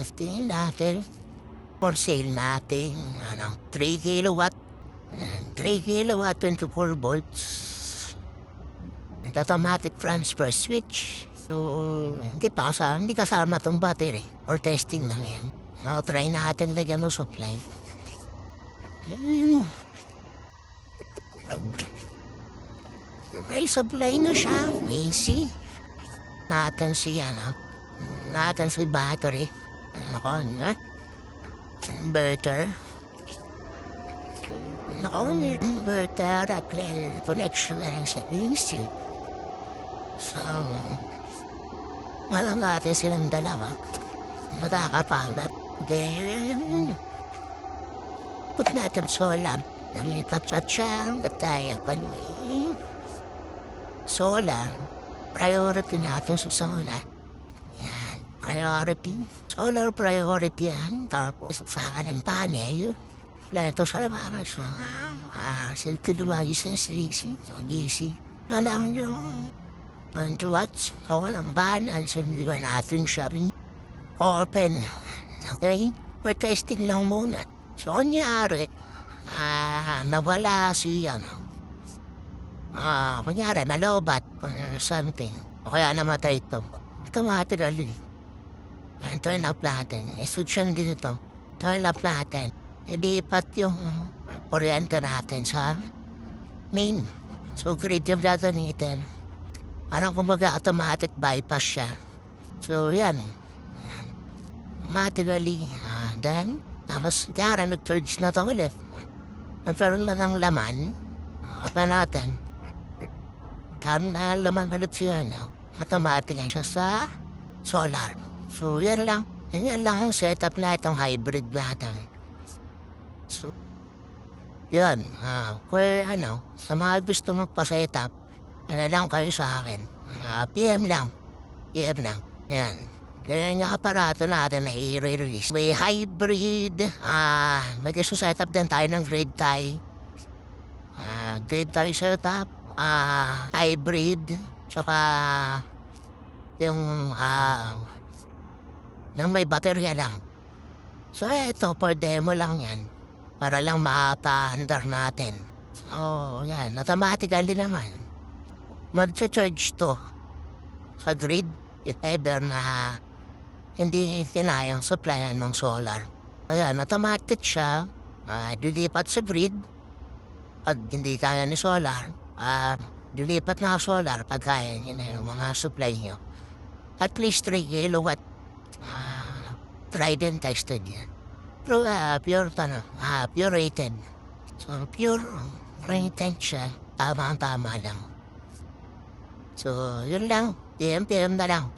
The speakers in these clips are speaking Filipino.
testing natin. For sale natin, 3 kilowatt. 3 kilowatt, 24 volts. Automatic transfer switch. So, hindi kasama tong battery. Or testing lang yan. Now, try natin lagyan ng supply. May supply na siya. AC. Natin si battery. Nako, inverter. Inverter at connection na lang sa AC. So, walang natin silang dalawa. Magkakapalat. Then, put natin solar. Nalipat siya. Tayo solar. Priority natin sa solar. Yan. Priority. Solar priority yan. Tapos sa kanan panel. Ito sa labas. Silky devices. DC. Alam nyo. 20 watts. Walang ban. Hindi ba natin siya rin open. Okay? We're testing lang muna. So, kunyari, nawala siya, kunyari, nalobat or something. O kaya namatay ito. Automatically. Turn up natin. Switch yan dito. Turn up natin. Ilipat yung kuryente natin sa main. So, grid yung gagamitin. Parang kumbaga automatic bypass siya. So, yan. Automatically. Then, tapos, kaya nag-charge na ito ulit. Nagkaroon lang ng laman. Open natin. Karoon na laman ulit siya. Automatic siya sa solar. So, yan lang. Yan lang ang setup na itong hybrid natin. So, yan. Sa mga gusto magpa-setup, lang kayo sa akin. PM lang. Yan. Ganyan yung aparato natin na i-release. May hybrid. May setup din tayo ng grid tie. Grid tie setup. Hybrid. Tsaka yung may baterya lang. So, ito, for demo lang yan. Para lang mapa-under natin. So, yan. Automatically naman. Mag-charge to sa grid. If ever na hindi kinayang supplyan ng solar. Ayan, automatic siya. Dilipat sa grid. Pag hindi kaya ni solar, dilipat na solar pag kaya niya na yung mga supply niyo. At least 3 kilowatt. Tried and tested yan. Pero pure rated. So, pure rated siya. Tama-tama lang. So, yun lang. PM na lang.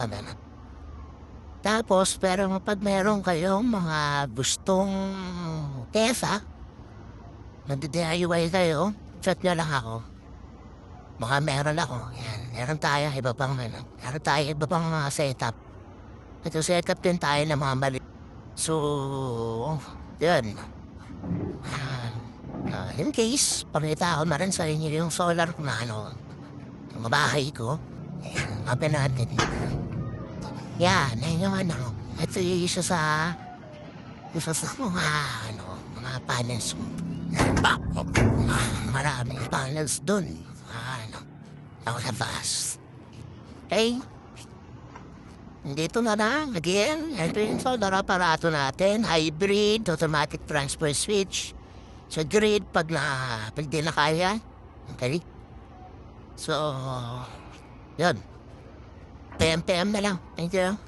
Tapos, pero pag meron kayong mga gustong tesa, nag-DIY kayo, chat nyo lang ako. Baka meron ako. Yan. Meron tayo iba pang setup. Ito setup din tayo ng mga mali. So, yun. In case, pakita ko na rin sa inyo yung solar na yung bahay ko. Open natin. Yan, yung ito yung isa sa mga panels. Maraming panels dun. Ako sa bus. Okay? Dito na lang. Again, ito yung solar aparato natin. Hybrid, automatic transfer switch. Sa grid, pag di na kaya. Okay? So, yun. PM na lang. Thank you.